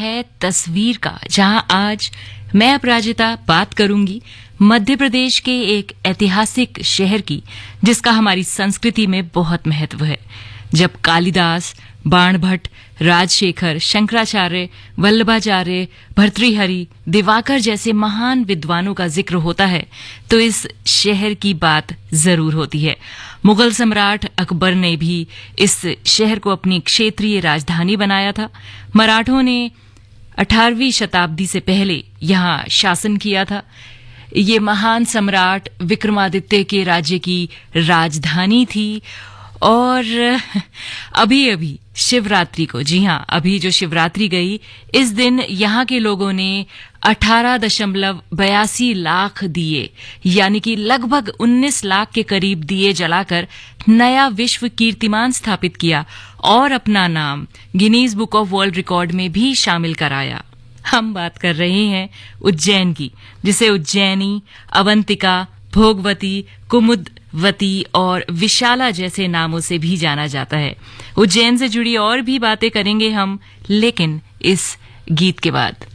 है तस्वीर का, जहां आज मैं अपराजिता बात करूंगी मध्य प्रदेश के एक ऐतिहासिक शहर की, जिसका हमारी संस्कृति में बहुत महत्व है। जब कालिदास, बाणभट्ट, राजशेखर, शंकराचार्य, वल्लभाचार्य, भर्तृहरि, दिवाकर जैसे महान विद्वानों का जिक्र होता है तो इस शहर की बात जरूर होती है। मुगल सम्राट अकबर ने भी इस शहर को अपनी क्षेत्रीय राजधानी बनाया था। मराठों ने 18वीं शताब्दी से पहले यहां शासन किया था। ये महान सम्राट विक्रमादित्य के राज्य की राजधानी थी। और अभी शिवरात्रि को, जी हां, अभी जो शिवरात्रि गई, इस दिन यहां के लोगों ने 18.82 लाख दिए, यानी कि लगभग 19 लाख के करीब दिए जलाकर नया विश्व कीर्तिमान स्थापित किया और अपना नाम Guinness book of world record में भी शामिल कराया। हम बात कर रहे हैं उज्जैन की, जिसे उज्जैनी, अवंतिका, भोगवती, कुमुदवती और विशाला जैसे नामों से भी जाना जाता है। उज्जैन से जुड़ी और भी बातें करेंगे हम, लेकिन इस गीत के बाद।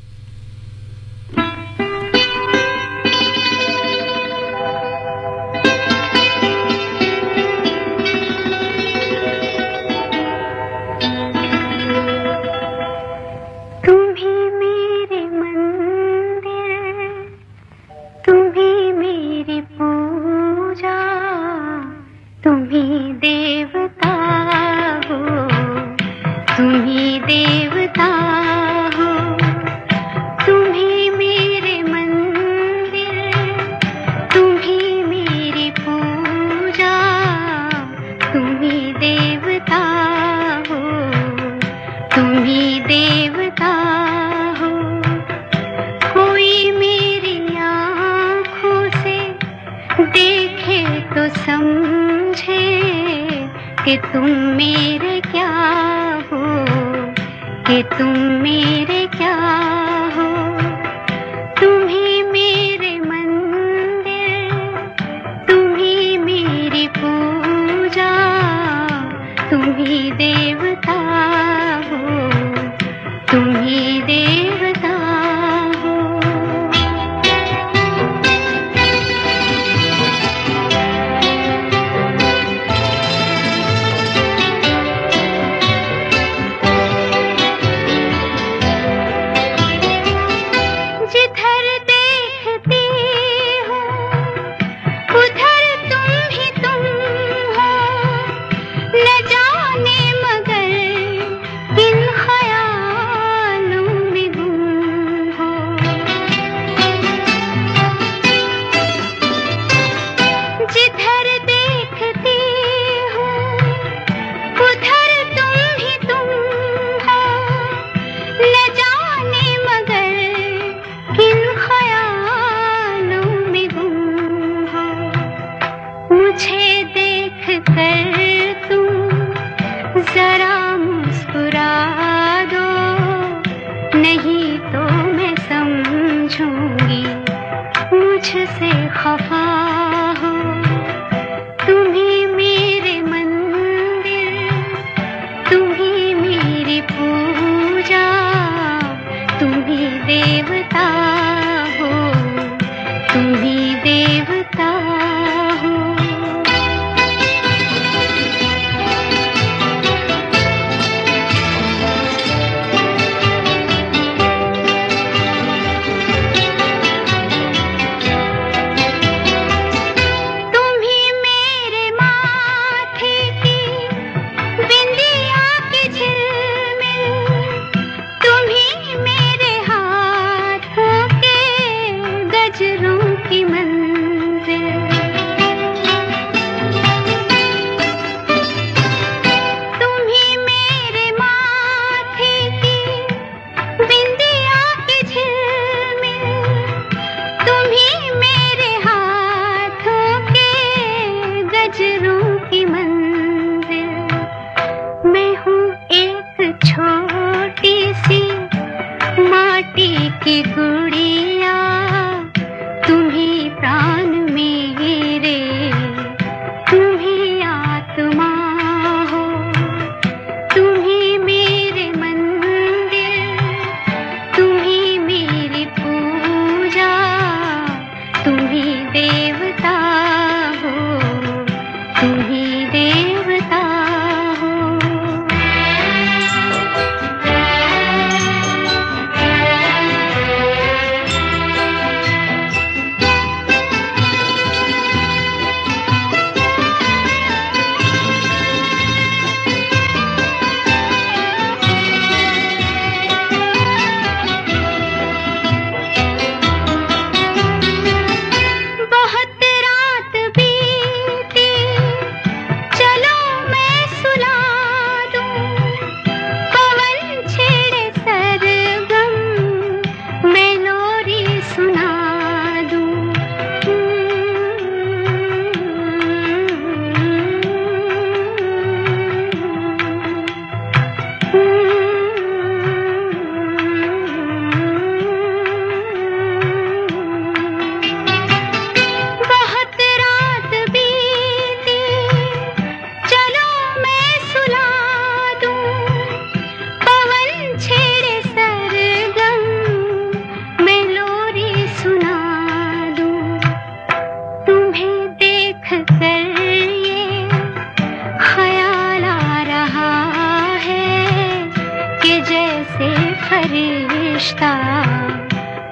फरिश्ता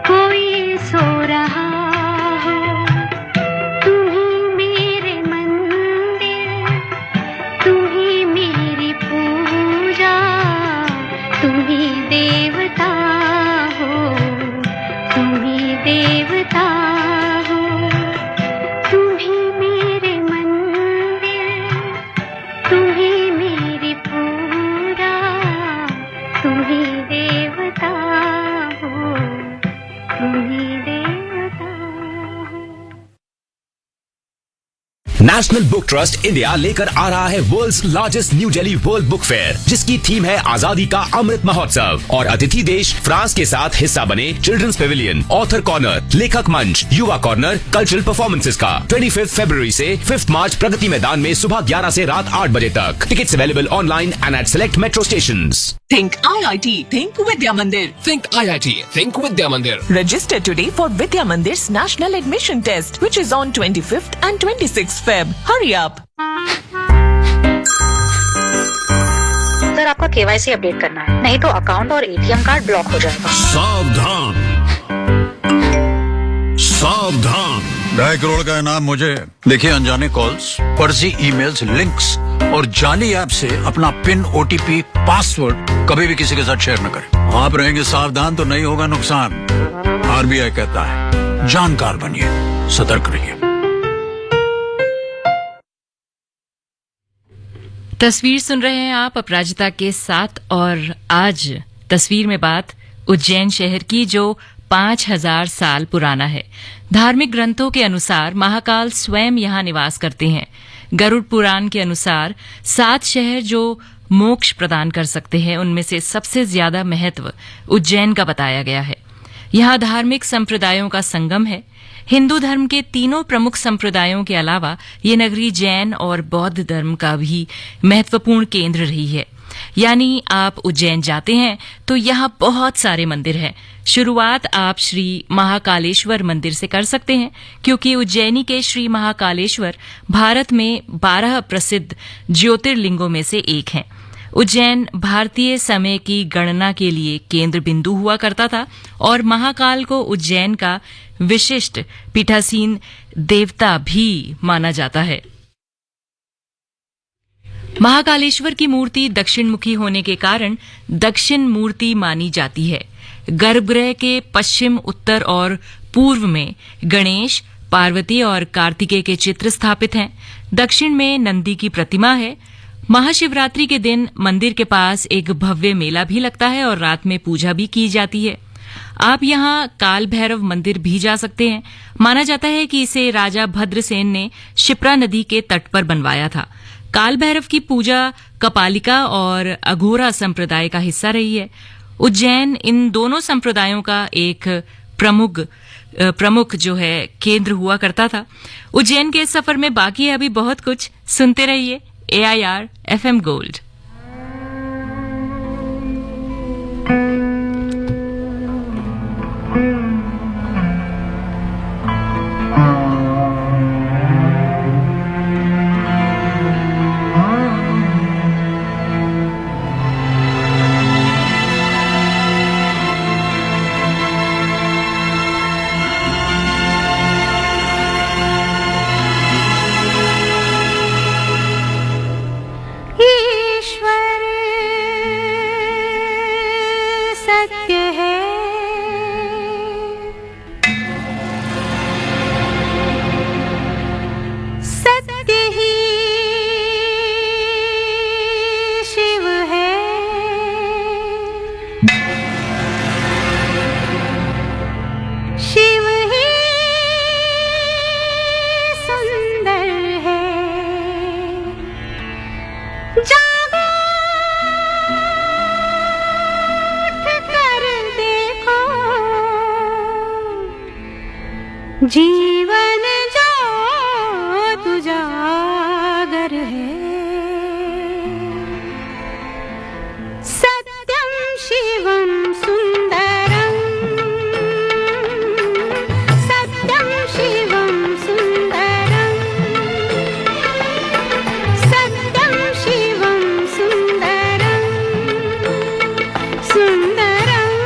कोई सो रहा हो, तुम ही मेरे मंदिर, तुम ही मेरी पूजा, तुम ही देवता हो, तुम ही देवता हो, तुम ही मेरे मंदिर, तुम ही मेरी पूजा, तुम ही देवता हो, तुम ही देवता हो। नेशनल बुक ट्रस्ट इंडिया लेकर आ रहा है world's largest New Delhi world book fair, जिसकी थीम है आजादी का अमृत महोत्सव। और अतिथि देश फ्रांस के साथ हिस्सा बने चिल्ड्रंस पेविलियन, ऑथर कॉर्नर, लेखक मंच, युवा कॉर्नर, कल्चरल परफॉर्मेंसेस का 25 फरवरी से 5 मार्च प्रगति मैदान में सुबह 11 से रात 8 बजे तक। Tickets available online and at select metro stations. Think IIT, think Vidya Mandir. Think IIT, think Vidya Mandir. Register today for Vidya Mandir's National Admission Test, which is on 25th and 26th Feb. Hurry up. Sir, आपका KYC update करना है, नहीं तो account और ATM card block हो जाएगा। सावधान, सावधान। 2.5 करोड़ का इनाम मुझे। देखिए, अनजाने कॉल्स, फर्जी ईमेल्स, लिंक्स और जाली ऐप से अपना पिन, OTP, पासवर्ड कभी भी किसी के साथ शेयर न करें। आप रहेंगे सावधान तो नहीं होगा नुकसान। RBI कहता है, जानकार बनिए, सतर्क रहिए। तस्वीर सुन रहे हैं आप अपराजिता के साथ, और आज तस्वीर में बात उज्जैन शहर की, जो 5000 साल पुराना है। धार्मिक ग्रंथों के अनुसार महाकाल स्वयं यहाँ निवास करते हैं। गरुड़ पुराण के अनुसार 7 शहर जो मोक्ष प्रदान कर सकते हैं, उनमें से सबसे ज्यादा महत्व उज्जैन का बताया गया है। यहाँ धार्मिक संप्रदायों का संगम है। हिंदू धर्म के तीनों प्रमुख संप्रदायों के अलावा ये नगरी जैन और बौद्ध धर्म का भी महत्वपूर्ण केंद्र रही है। यानी आप उज्जैन जाते हैं तो यहाँ बहुत सारे मंदिर हैं। शुरुआत आप श्री महाकालेश्वर मंदिर से कर सकते हैं, क्योंकि उज्जैनी के श्री महाकालेश्वर भारत में 12 प्रसिद्ध ज्योतिर्लिंगों में से एक हैं। उज्जैन भारतीय समय की गणना के लिए केंद्र बिंदु हुआ करता था और महाकाल को उज्जैन का विशिष्ट पीठासीन देवता भी माना जाता है। महाकालेश्वर की मूर्ति दक्षिणमुखी होने के कारण दक्षिण मूर्ति मानी जाती है। गर्भगृह के पश्चिम, उत्तर और पूर्व में गणेश, पार्वती और कार्तिकेय के चित्र स्थापित हैं। दक्षिण में नंदी की प्रतिमा है। महाशिवरात्रि के दिन मंदिर के पास एक भव्य मेला भी लगता है और रात में पूजा भी की जाती है। आप यहाँ काल भैरव मंदिर भी जा सकते हैं। माना जाता है कि इसे राजा भद्रसेन ने शिप्रा नदी के तट पर बनवाया था। काल भैरव की पूजा कपालिका और अघोरा संप्रदाय का हिस्सा रही है। उज्जैन इन दोनों संप्रदायों का एक प्रमुख जो है केंद्र हुआ करता था। उज्जैन के इस सफर में बाकी है अभी बहुत कुछ। सुनते रहिए AIR FM गोल्ड। जीवन जो तुजागर है, सत्यम शिवम सुंदरम, सत्यम शिवम सुंदरम, सत्यम शिवम सुंदरम, सुंदरम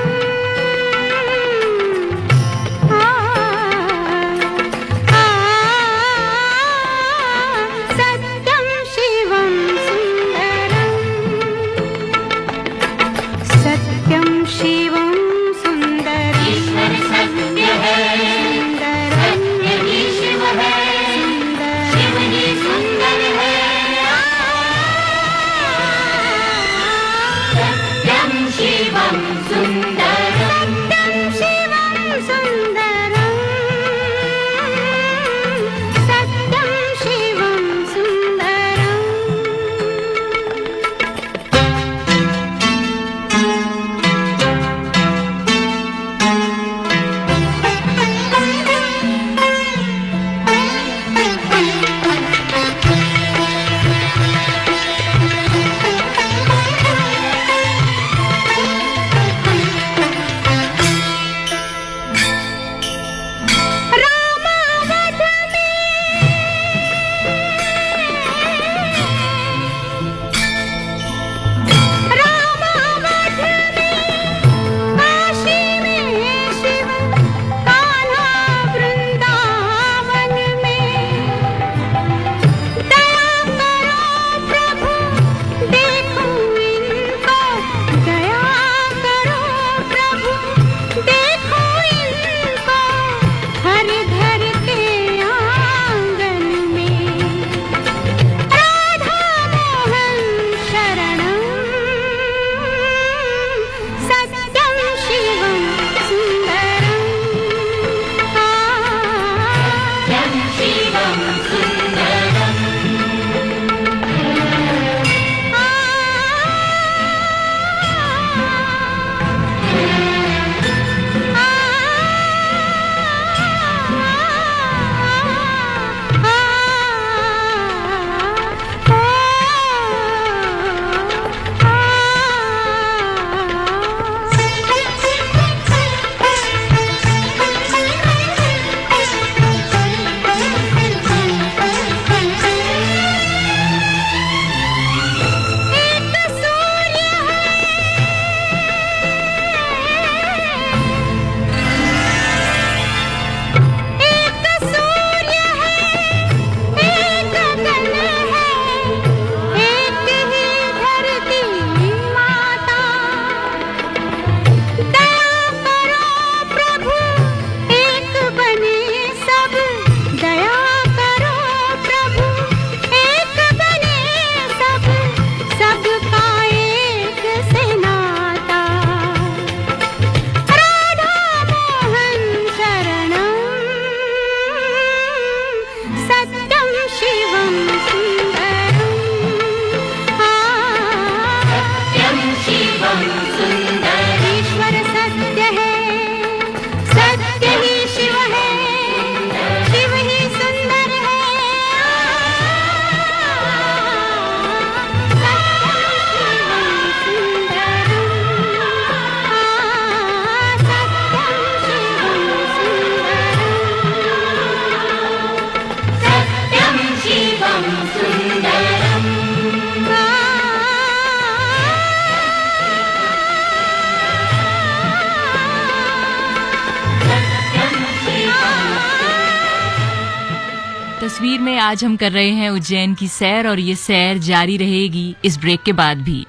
तस्वीर में आज हम कर रहे हैं उज्जैन की सैर और ये सैर जारी रहेगी इस ब्रेक के बाद भी।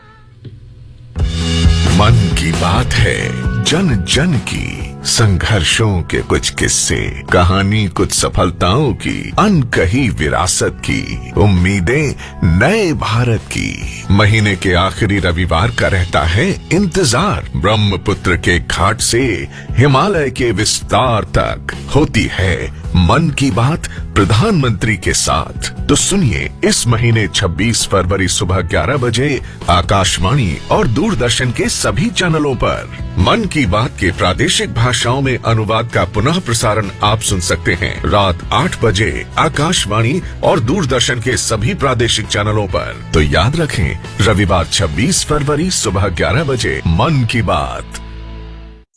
मन की बात है जन जन की, संघर्षों के कुछ किस्से, कहानी कुछ सफलताओं की, अनकही विरासत की, उम्मीदें नए भारत की। महीने के आखिरी रविवार का रहता है इंतजार। ब्रह्मपुत्र के घाट से हिमालय के विस्तार तक होती है मन की बात प्रधानमंत्री के साथ। तो सुनिए इस महीने 26 फरवरी सुबह 11 बजे आकाशवाणी और दूरदर्शन के सभी चैनलों पर मन की बात के प्रादेशिक भाषाओं में अनुवाद का पुनः प्रसारण आप सुन सकते हैं रात 8 बजे आकाशवाणी और दूरदर्शन के सभी प्रादेशिक चैनलों पर। तो याद रखें, रविवार 26 फरवरी सुबह 11 बजे मन की बात।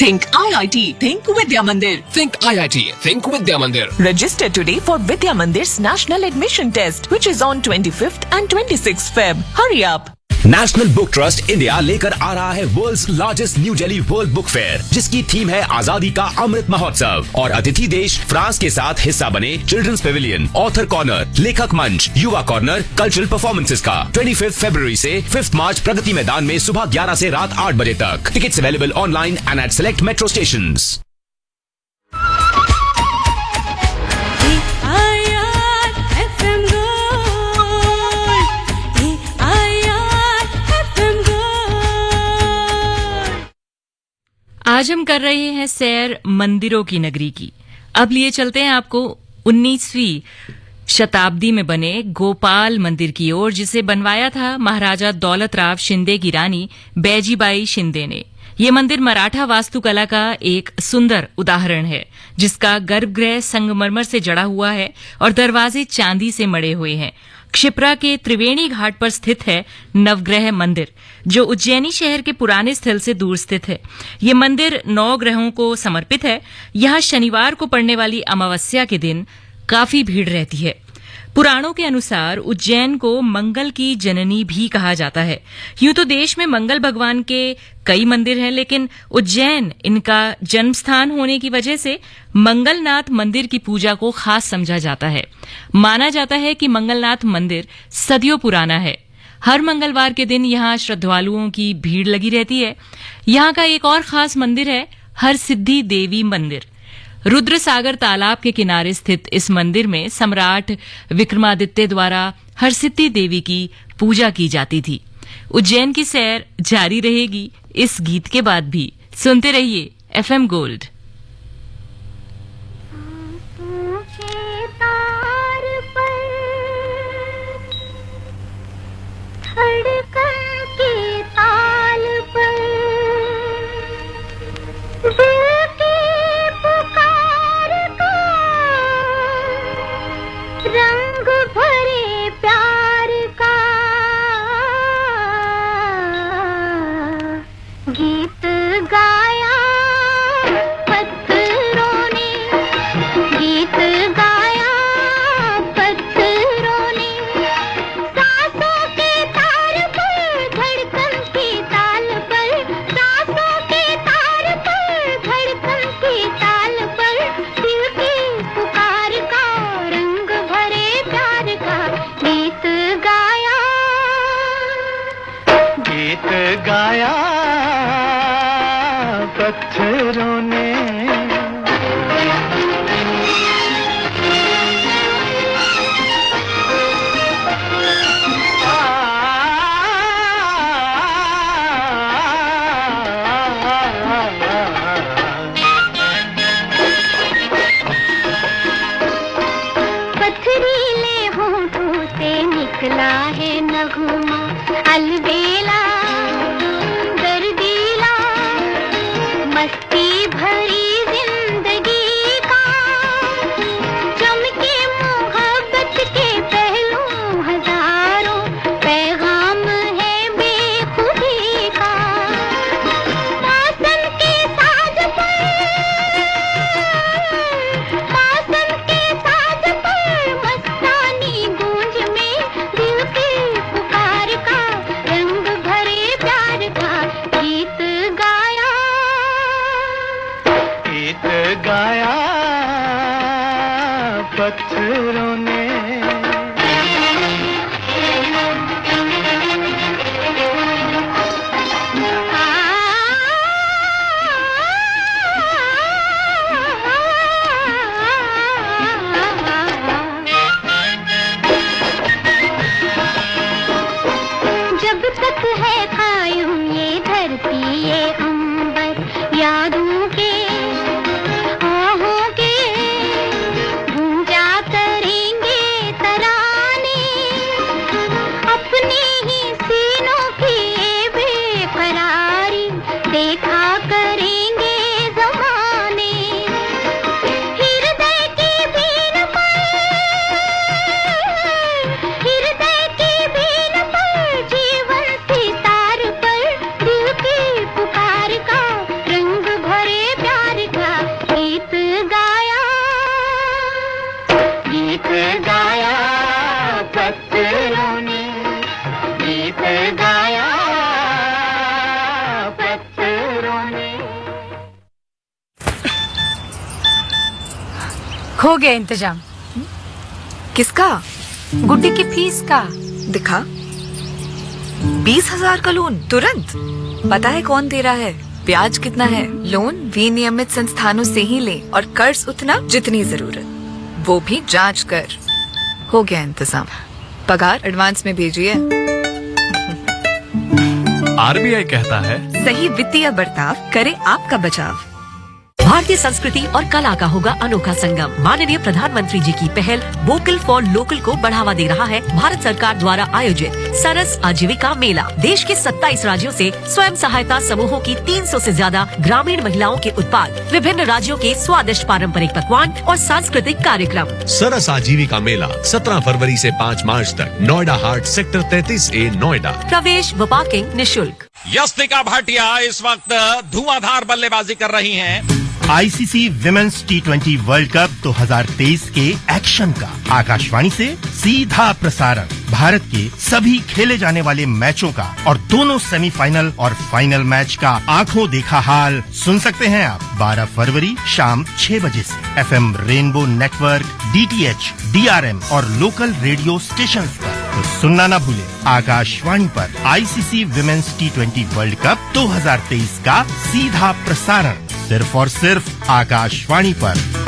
Think IIT, Think Vidya Mandir. Think IIT, Think Vidya Mandir. Register today for Vidya Mandir's National Admission Test, which is on 25th and 26th Feb. Hurry up. National book trust India लेकर आ रहा है world's largest New Delhi world book fair, जिसकी theme है आजादी का अमृत महोत्सव। और अतिथि देश फ्रांस के साथ हिस्सा बने चिल्ड्रंस पेविलियन, ऑथर कॉर्नर, लेखक मंच, युवा कॉर्नर, कल्चरल परफॉर्मेंसेस का 25 फरवरी से 5 मार्च प्रगति मैदान में सुबह 11 से रात 8 बजे तक। Tickets available online and at select metro stations. आज हम कर रहे हैं सैर मंदिरों की नगरी की। अब लिए चलते हैं आपको 19वीं शताब्दी में बने गोपाल मंदिर की ओर, जिसे बनवाया था महाराजा दौलत राव शिंदे की रानी बैजीबाई शिंदे ने। ये मंदिर मराठा वास्तुकला का एक सुंदर उदाहरण है, जिसका गर्भगृह संगमरमर से जड़ा हुआ है और दरवाजे चांदी से मढ़े हुए हैं। क्षिप्रा के त्रिवेणी घाट पर स्थित है नवग्रह मंदिर, जो उज्जैनी शहर के पुराने स्थल से दूर स्थित है। ये मंदिर 9 ग्रहों को समर्पित है। यहाँ शनिवार को पड़ने वाली अमावस्या के दिन काफी भीड़ रहती है। पुराणों के अनुसार उज्जैन को मंगल की जननी भी कहा जाता है। यूं तो देश में मंगल भगवान के कई मंदिर हैं, लेकिन उज्जैन इनका जन्म स्थान होने की वजह से मंगलनाथ मंदिर की पूजा को खास समझा जाता है। माना जाता है कि मंगलनाथ मंदिर सदियों पुराना है। हर मंगलवार के दिन यहाँ श्रद्धालुओं की भीड़ लगी रहती है। यहाँ का एक और खास मंदिर है हरसिद्धि देवी मंदिर। रुद्र सागर तालाब के किनारे स्थित इस मंदिर में सम्राट विक्रमादित्य द्वारा हरसिद्धि देवी की पूजा की जाती थी। उज्जैन की सैर जारी रहेगी इस गीत के बाद भी। सुनते रहिए FM गोल्ड। रंग भरे प्यार का गीत गाया पत्थरों ने, गीत गाया पत्थरों ने। सांसों के तार पर धड़कन की ताल पर, सांसों के तार पर धड़कन की ताल पर, दिल की पुकार का रंग भरे प्यार का गीत गाया, गीत गाया पत्थरों ने। पथरीले होठों से निकला है नगमा, अलबेला दर्दीला, मस्ती भरी जिंदगी का। चमके मोहब्बत के पहलू हजारों, पैगाम है बेखुदी का। मौसम के साज पर, मौसम के साज पर मस्तानी गूंज में, दिल की पुकार का रंग भरे प्यार का गीत गाया, गीत गाया पत्थरों ने। हो गया इंतजाम। किसका? गुड्डी की फीस का। दिखा। 20,000 का लोन तुरंत। पता है कौन दे रहा है, ब्याज कितना है? लोन विनियमित संस्थानों से ही ले और कर्ज उतना जितनी जरूरत, वो भी जांच कर। हो गया इंतजाम। पगार एडवांस में भेजिए। आरबीआई कहता है, सही वित्तीय बर्ताव करे आपका बचाव। भारतीय संस्कृति और कला का होगा अनोखा संगम। माननीय प्रधानमंत्री जी की पहल वोकल फॉर लोकल को बढ़ावा दे रहा है भारत सरकार द्वारा आयोजित सरस आजीविका मेला। देश के 27 राज्यों से स्वयं सहायता समूहों की 300 से ज्यादा ग्रामीण महिलाओं के उत्पाद, विभिन्न राज्यों के स्वादिष्ट पारंपरिक पकवान और सांस्कृतिक कार्यक्रम। सरस आजीविका मेला 17 फरवरी से 5 मार्च तक नोएडा हाट सेक्टर 33A नोएडा। प्रवेश व पार्किंग निःशुल्क। यस्तिका भाटिया इस वक्त धुआंधार बल्लेबाजी कर रही हैं। ICC women's T20 world cup 2023 के एक्शन का आकाशवाणी से सीधा प्रसारण। भारत के सभी खेले जाने वाले मैचों का और दोनों सेमीफाइनल और फाइनल मैच का आंखों देखा हाल सुन सकते हैं आप 12 फरवरी शाम 6 बजे से FM rainbow network, DTH, DRM और लोकल रेडियो स्टेशन पर। तो सुनना ना भूले, आकाशवाणी पर ICC women's T20 world cup 2023 का सीधा प्रसारण सिर्फ और सिर्फ आकाशवाणी पर।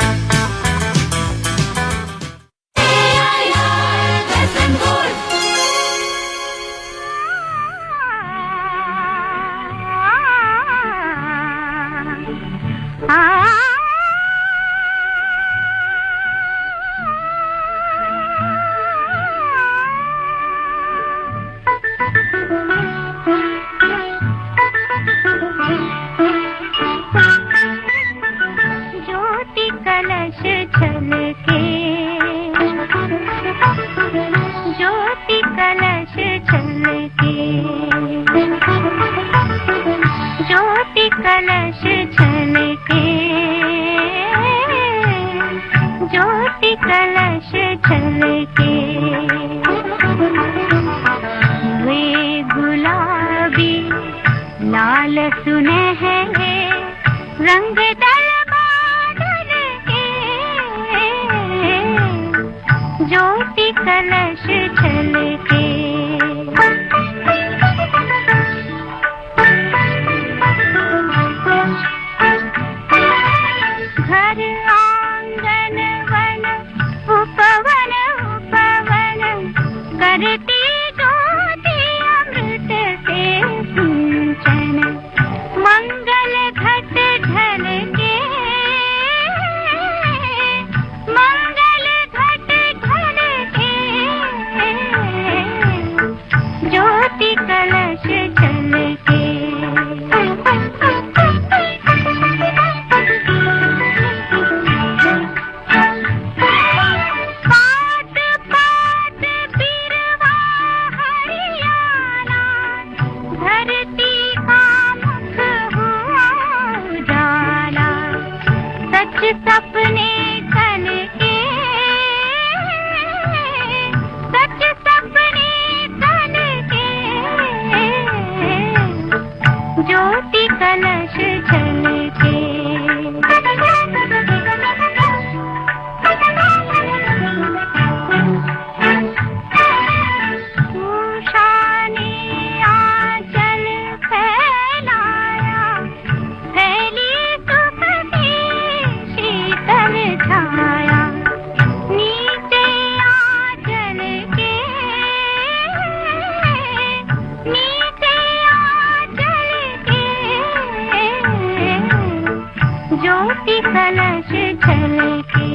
शीतल ज्योति कलश झलके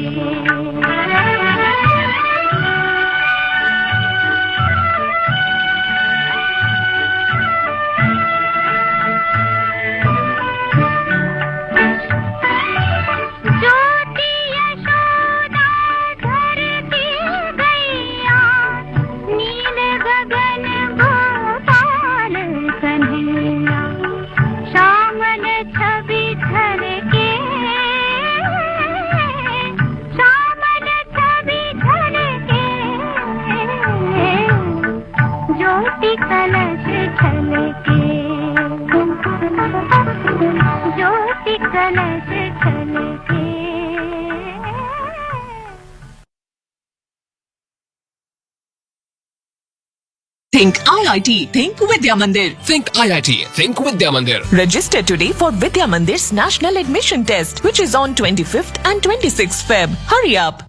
Think IIT. Think Vidya Mandir. Think IIT. Think Vidya Mandir. Register today for Vidya Mandir's National Admission Test, which is on 25th and 26th Feb. Hurry up.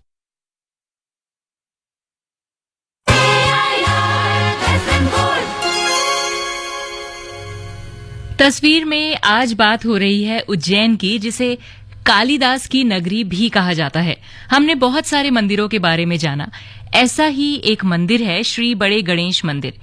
तस्वीर में आज बात हो रही है उज्जैन की, जिसे कालिदास की नगरी भी कहा जाता है। हमने बहुत सारे मंदिरों के बारे में जाना। ऐसा ही एक मंदिर है श्री बड़े गणेश मंदिर।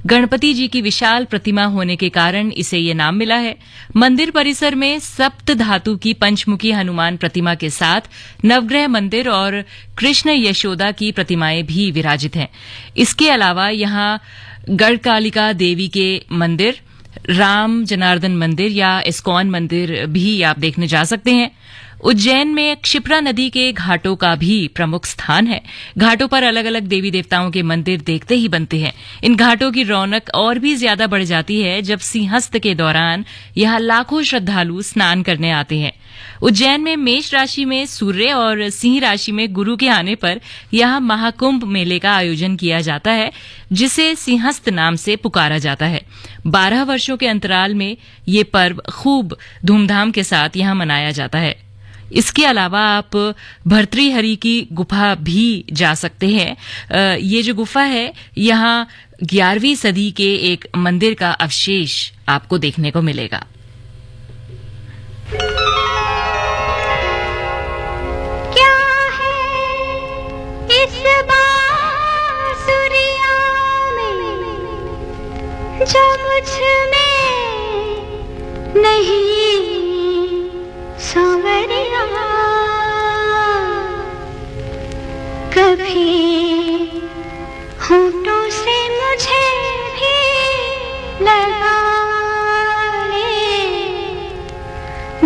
गणपति जी की विशाल प्रतिमा होने के कारण इसे ये नाम मिला है। मंदिर परिसर में सप्त धातु की पंचमुखी हनुमान प्रतिमा के साथ नवग्रह मंदिर और कृष्ण यशोदा की प्रतिमाएं भी विराजित हैं। इसके अलावा यहाँ गढ़कालिका देवी के मंदिर, राम जनार्दन मंदिर या इस्कॉन मंदिर भी आप देखने जा सकते हैं। उज्जैन में क्षिप्रा नदी के घाटों का भी प्रमुख स्थान है। घाटों पर अलग अलग देवी देवताओं के मंदिर देखते ही बनते हैं। इन घाटों की रौनक और भी ज्यादा बढ़ जाती है जब सिंहस्थ के दौरान यहाँ लाखों श्रद्धालु स्नान करने आते हैं। उज्जैन में मेष राशि में सूर्य और सिंह राशि में गुरु के आने पर यहाँ महाकुंभ मेले का आयोजन किया जाता है, जिसे सिंहस्थ नाम से पुकारा जाता है। 12 वर्षों के अंतराल में ये पर्व खूब धूमधाम के साथ यहाँ मनाया जाता है। इसके अलावा आप भर्तृहरि की गुफा भी जा सकते हैं। ये जो गुफा है यहाँ 11वीं सदी के एक मंदिर का अवशेष आपको देखने को मिलेगा। क्या है इस बांसुरिया में जो मुझ में नहीं सांवरिया, कभी होठों से मुझे भी लगा ले।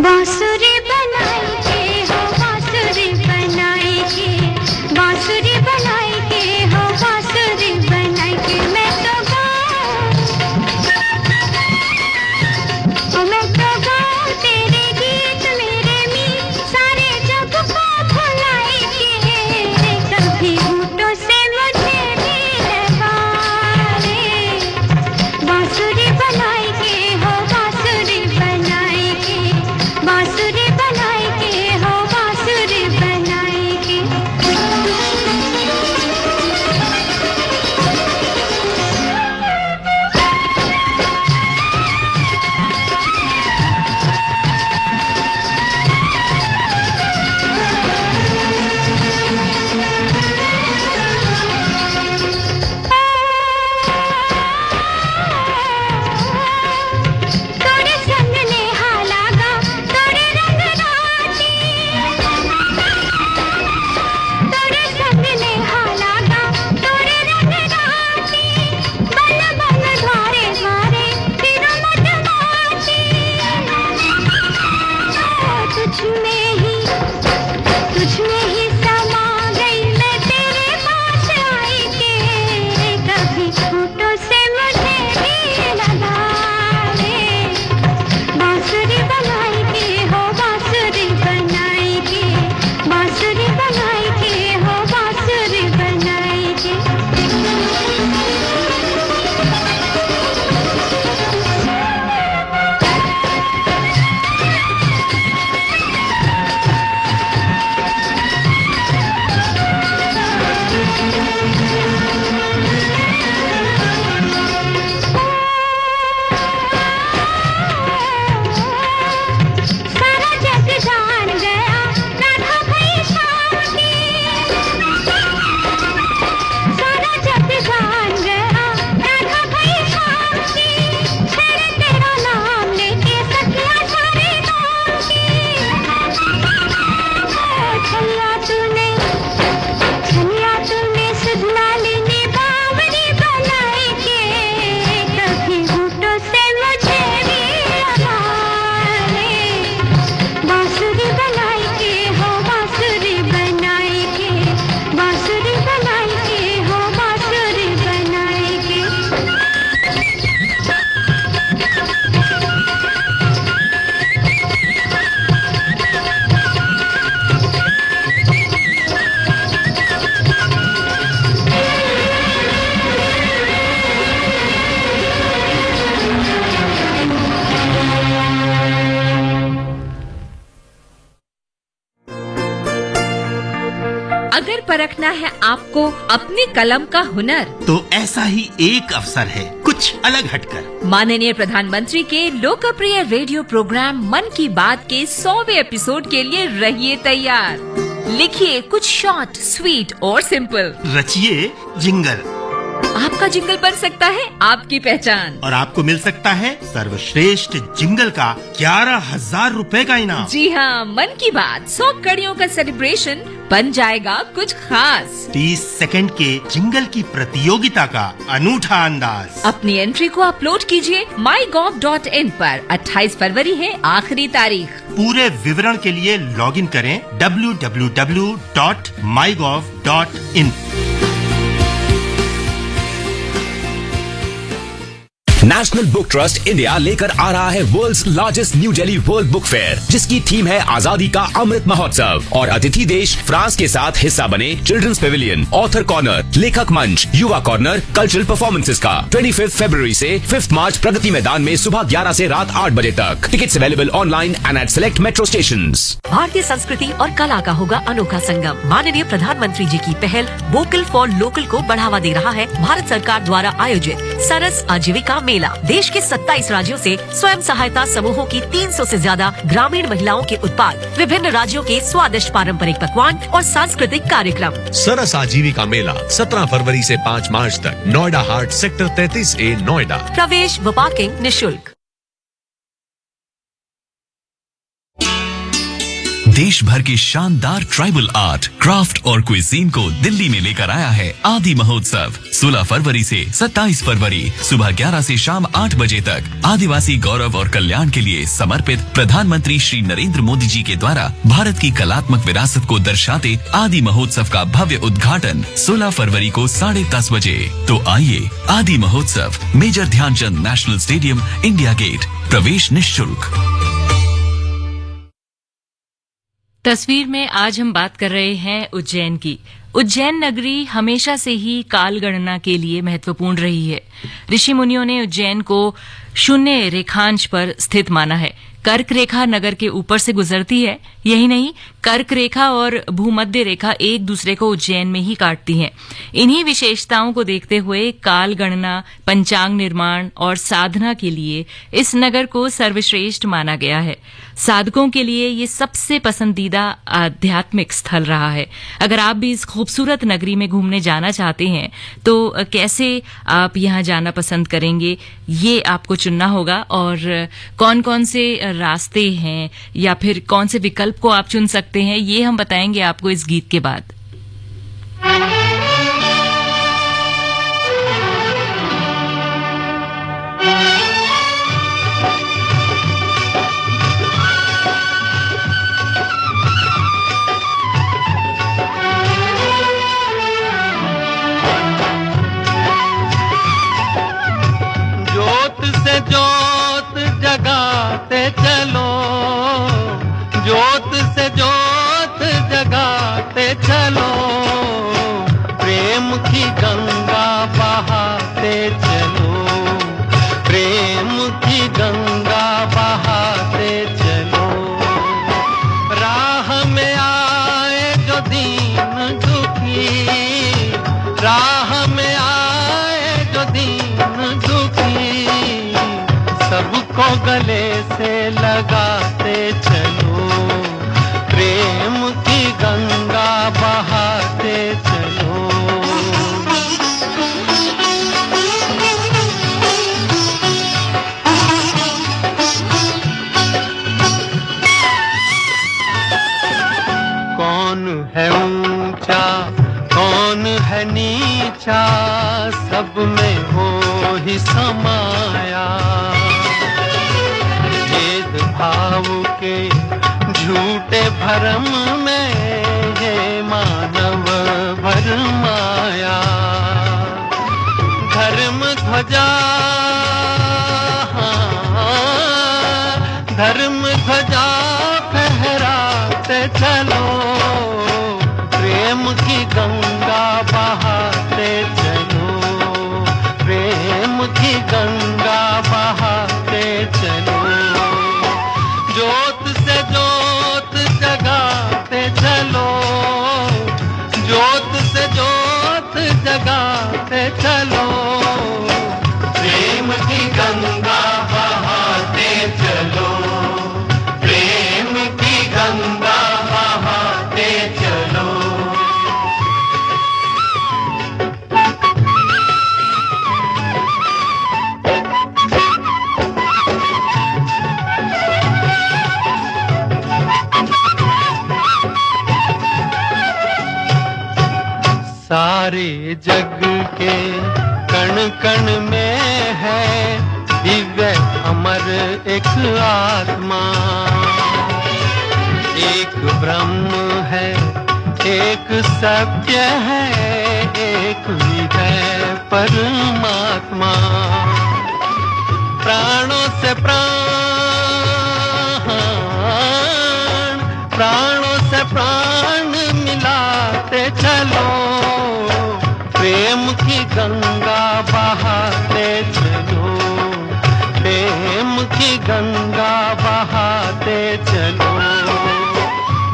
बांसुरी बनाई के हो, बांसुरी बनाई के, बांसुरी बनाई के हो, बांसुरी बनाई के। मैं तो गाऊं तेरे गीत, मेरे मीत सारे जग को भुलाई के। कभी होठों अगर परखना है आपको अपनी कलम का हुनर, तो ऐसा ही एक अवसर है, कुछ अलग हटकर। माननीय प्रधानमंत्री के लोकप्रिय रेडियो प्रोग्राम मन की बात के 100वें एपिसोड के लिए रहिए तैयार। लिखिए कुछ शॉर्ट, स्वीट और सिंपल। रचिए जिंगल। आपका जिंगल बन सकता है आपकी पहचान, और आपको मिल सकता है सर्वश्रेष्ठ जिंगल का 11,000 रुपए का इनाम। जी हाँ, मन की बात 100 कड़ियों का सेलिब्रेशन बन जाएगा कुछ खास। 30 सेकंड के जिंगल की प्रतियोगिता का अनूठा अंदाज। अपनी एंट्री को अपलोड कीजिए mygov.in पर। 28 फरवरी है आखिरी तारीख। पूरे विवरण के लिए लॉगिन करें www.mygov.in। National book trust India लेकर आ रहा है world's largest New Delhi world book fair, जिसकी थीम है आजादी का अमृत महोत्सव। और अतिथि देश फ्रांस के साथ हिस्सा बने चिल्ड्रंस पेविलियन, ऑथर कॉर्नर, लेखक मंच, युवा कॉर्नर, कल्चरल परफॉर्मेंसेस का 25 फरवरी से 5 मार्च प्रगति मैदान में सुबह 11 से रात 8 बजे तक। Tickets available online and at select metro stations. भारतीय संस्कृति और कला का होगा अनोखा संगम। माननीय प्रधानमंत्री जी की पहल वोकल फॉर लोकल को बढ़ावा दे रहा है भारत सरकार द्वारा आयोजित सरस आजीविका मेला। देश के 27 राज्यों से स्वयं सहायता समूहों की 300 से ज्यादा ग्रामीण महिलाओं के उत्पाद, विभिन्न राज्यों के स्वादिष्ट पारंपरिक पकवान और सांस्कृतिक कार्यक्रम। सरस आजीविका मेला 17 फरवरी से 5 मार्च तक नोएडा हाट सेक्टर 33A नोएडा। प्रवेश व पार्किंग निःशुल्क। देश भर के शानदार ट्राइबल आर्ट, क्राफ्ट और क्विजीन को दिल्ली में लेकर आया है आदि महोत्सव। 16 फरवरी से 27 फरवरी सुबह 11 से शाम 8 बजे तक आदिवासी गौरव और कल्याण के लिए समर्पित प्रधानमंत्री श्री नरेंद्र मोदी जी के द्वारा भारत की कलात्मक विरासत को दर्शाते आदि महोत्सव का भव्य उद्घाटन 16 फरवरी को 10:30 बजे। तो आइए, Aadi Mahotsav, major Dhyanchand national stadium, India Gate. प्रवेश निःशुल्क। तस्वीर में आज हम बात कर रहे हैं उज्जैन की। उज्जैन नगरी हमेशा से ही काल गणना के लिए महत्वपूर्ण रही है। ऋषि मुनियों ने उज्जैन को शून्य रेखांश पर स्थित माना है। कर्क रेखा नगर के ऊपर से गुजरती है। यही नहीं, कर्क रेखा और भूमध्य रेखा एक दूसरे को उज्जैन में ही काटती हैं। इन्हीं विशेषताओं को देखते हुए काल गणना, पंचांग निर्माण और साधना के लिए इस नगर को सर्वश्रेष्ठ माना गया है। साधकों के लिए ये सबसे पसंदीदा आध्यात्मिक स्थल रहा है। अगर आप भी इस खूबसूरत नगरी में घूमने जाना चाहते हैं तो कैसे आप यहाँ जाना पसंद करेंगे, ये आपको चुनना होगा। और कौन कौन से रास्ते हैं या फिर कौन से विकल्प को आप चुन सकते हैं, ये हम बताएंगे आपको इस गीत के बाद। जोत जगाते चलो, जोत से जोत जगाते चलो, प्रेम की गंगा बहाते चलो, प्रेम की गंगा बहाते चलो। राह में आए जो दीन दुखी, राह में आए जो दीन दुखी, सबको गले से लगाते चलो, प्रेम की गंगा बहाते चलो। कौन है ऊंचा, कौन है नीचा, सब में हो ही समाया। भाव के झूठे भरम में ये मानव भरमाया। धर्म ध्वजा, धर्म ध्वजा फहराते चलो, प्रेम की गंगा बहाते चलो, प्रेम की गंगा बहाते चलो। जोत से जोत जगाते चलो, सारे जग के कण कण में है दिव्य अमर एक आत्मा। एक ब्रह्म है, एक सत्य है, एक ही है परमात्मा। प्राणों से प्राण, प्राणों से प्राण मिलाते चलो, प्रेम की गंगा बहाते चलो, प्रेम की गंगा बहाते चलो।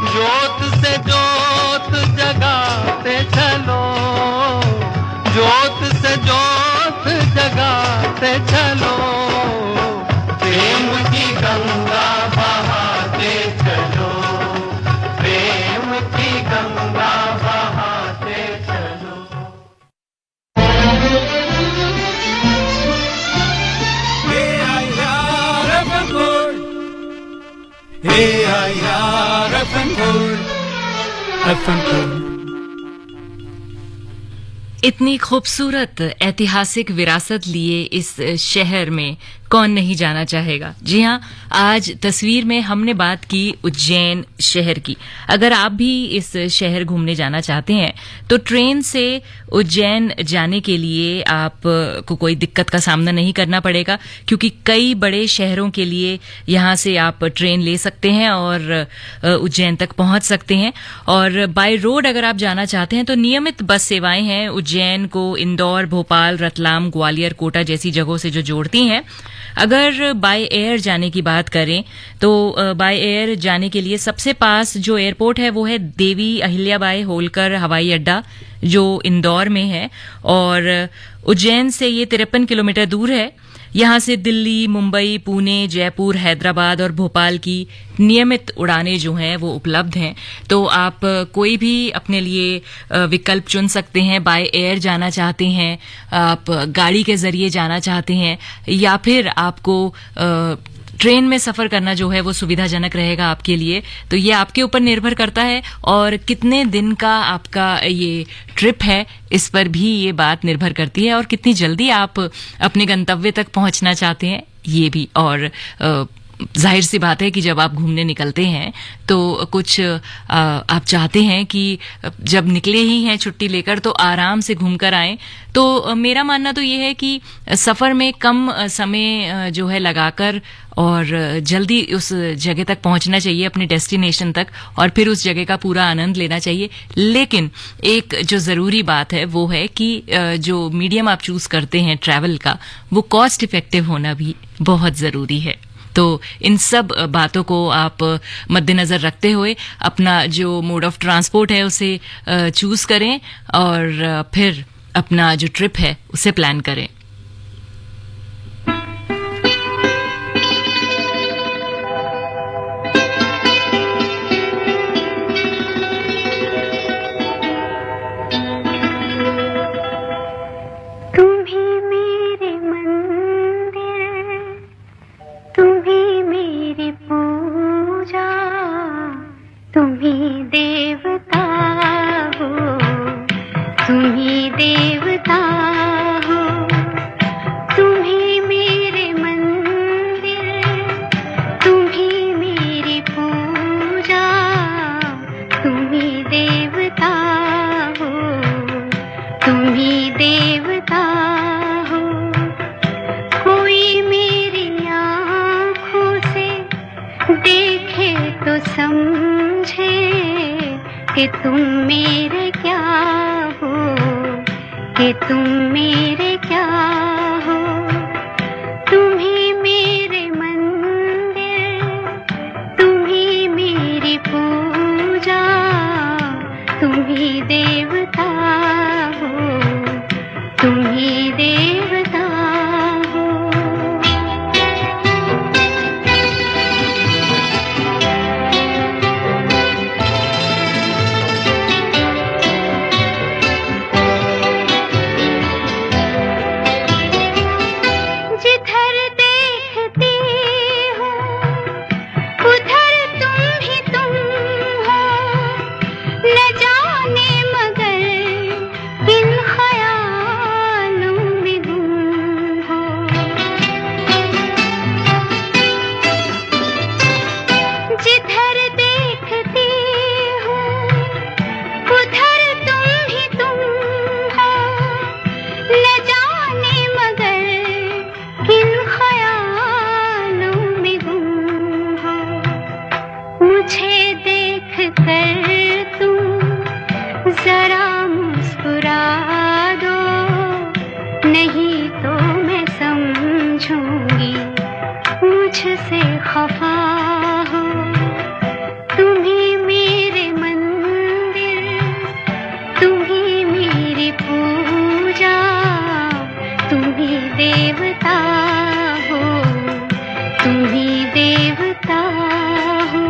ज्योत से ज्योत जगाते चलो, ज्योत से ज्योत जगाते चलो, प्रेम की गंगा बहाते चलो, प्रेम की गंगा बहाते चलो। इतनी खूबसूरत ऐतिहासिक विरासत लिए इस शहर में कौन नहीं जाना चाहेगा। जी हाँ, आज तस्वीर में हमने बात की उज्जैन शहर की। अगर आप भी इस शहर घूमने जाना चाहते हैं तो ट्रेन से उज्जैन जाने के लिए आपको कोई दिक्कत का सामना नहीं करना पड़ेगा, क्योंकि कई बड़े शहरों के लिए यहाँ से आप ट्रेन ले सकते हैं और उज्जैन तक पहुंच सकते हैं। और बाय रोड अगर आप जाना चाहते हैं तो नियमित बस सेवाएं हैं उज्जैन को इंदौर, भोपाल, रतलाम, ग्वालियर, कोटा जैसी जगहों से जो जोड़ती हैं। अगर बाय एयर जाने की बात करें तो बाय एयर जाने के लिए सबसे पास जो एयरपोर्ट है वो है देवी अहिल्याबाई होलकर हवाई अड्डा, जो इंदौर में है, और उज्जैन से ये 53 किलोमीटर दूर है। यहाँ से दिल्ली, मुंबई, पुणे, जयपुर, हैदराबाद और भोपाल की नियमित उड़ानें जो हैं वो उपलब्ध हैं। तो आप कोई भी अपने लिए विकल्प चुन सकते हैं। बाय एयर जाना चाहते हैं, आप गाड़ी के जरिए जाना चाहते हैं, या फिर आपको ट्रेन में सफर करना जो है वो सुविधाजनक रहेगा आपके लिए, तो ये आपके ऊपर निर्भर करता है। और कितने दिन का आपका ये ट्रिप है इस पर भी ये बात निर्भर करती है, और कितनी जल्दी आप अपने गंतव्य तक पहुंचना चाहते हैं ये भी। और जाहिर सी बात है कि जब आप घूमने निकलते हैं तो कुछ आप चाहते हैं कि जब निकले ही हैं छुट्टी लेकर तो आराम से घूमकर आएं। तो मेरा मानना तो ये है कि सफर में कम समय जो है लगाकर और जल्दी उस जगह तक पहुंचना चाहिए, अपने डेस्टिनेशन तक, और फिर उस जगह का पूरा आनंद लेना चाहिए। लेकिन एक जो जरूरी बात है वो है कि जो मीडियम आप चूज करते हैं ट्रैवल का, वो कॉस्ट इफेक्टिव होना भी बहुत जरूरी है। तो इन सब बातों को आप मद्देनजर रखते हुए अपना जो मोड ऑफ ट्रांसपोर्ट है उसे चूज करें और फिर अपना जो ट्रिप है उसे प्लान करें। इन कर तुम जरा मुस्कुरा दो, नहीं तो मैं समझूंगी मुझसे खफा हो। तुम्ही मेरे मंदिर, तुम्ही मेरी पूजा, तुम्ही देवता हो, तुम्ही देवता हो।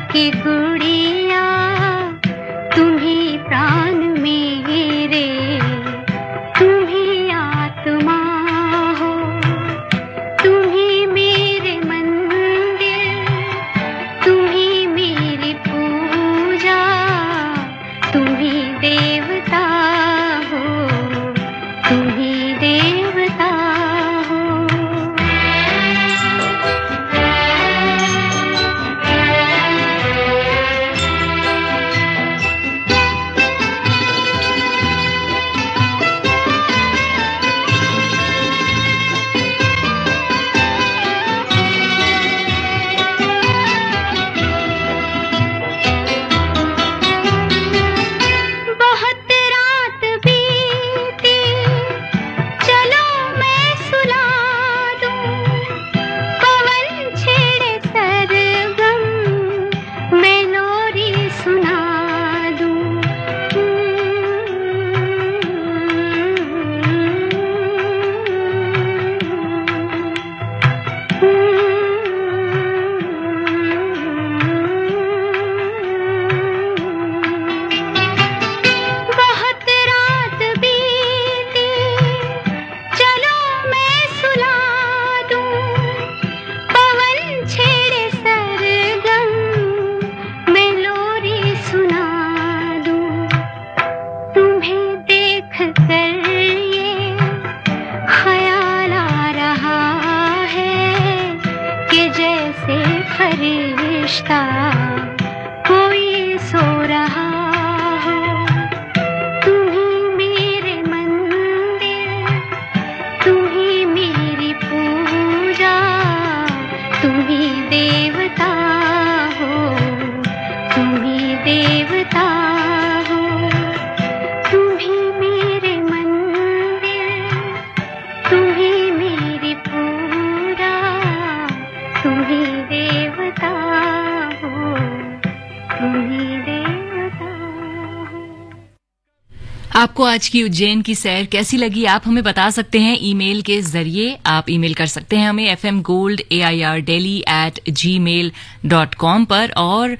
की गुड़िया तुम्ही प्राण मेरे, तुम्ही आत्मा हो, तुम्ही मेरे मंदिर, तुम्ही मेरी पूजा, तुम्ही देवता हो, तुम्ही देवता हो। फरिश्ता कोई सो रहा हो, तुम्ही मेरे मंदिर, तुम्ही मेरी पूजा, तुम्ही देवता हो, तुम्ही देवता हो, तुम्ही मेरे मंदिर, तुम्ही मेरी पूजा, तुम्ही देवता हो, तुम्ही देवता हो। आपको आज की उज्जैन की सैर कैसी लगी, आप हमें बता सकते हैं ईमेल के जरिए। आप ईमेल कर सकते हैं हमें fmgoldAIRdelhi@gmail.com पर, और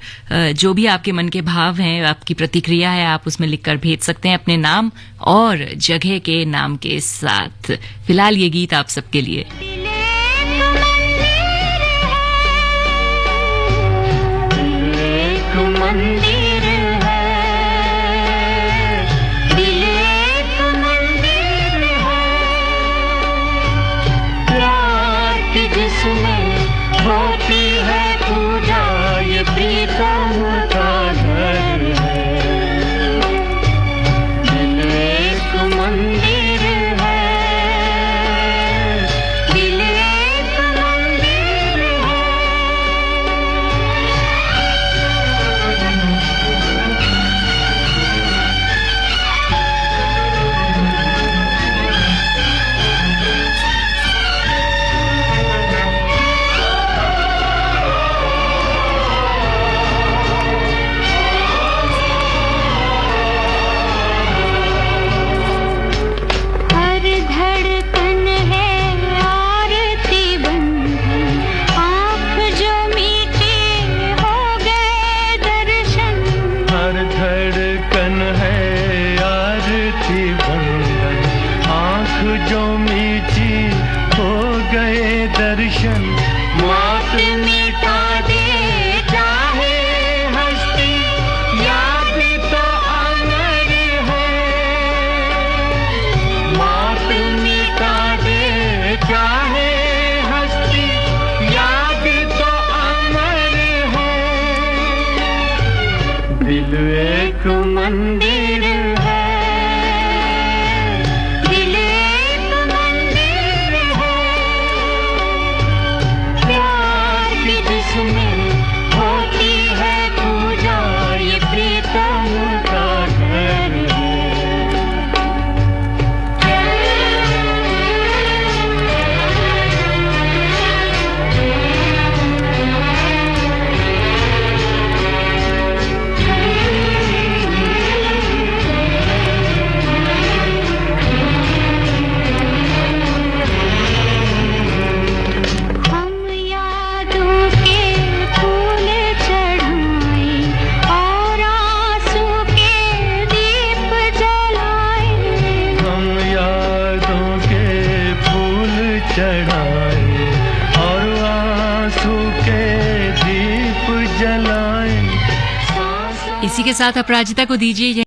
जो भी आपके मन के भाव हैं, आपकी प्रतिक्रिया है, आप उसमें लिखकर भेज सकते हैं अपने नाम और जगह के नाम के साथ। फिलहाल ये गीत आप सबके लिए। मंदिर है, दिल एक मंदिर है, रात जिसमें होती है पूजा, ये प्रीतम का घर है। दिल एक मंदिर है, दिल एक मंदिर है। तो मीठी हो गए दर्शन मौत मिटा दे चाहे हस्ती याद तो अमर है मौत मिटा दे चाहे हस्ती याद तो अमर है दिल एक मंदिर है दिल एक मंदिर है प्यार की जिसमें होती है पूजा ये प्रीतम का घर हम यादों के फूल चढ़ाएं और आंसू के दीप जलाएं हम यादों के फूल चढ़ाएं और आंसू के दीप जलाएं इसी के साथ अपराजिता को दीजिए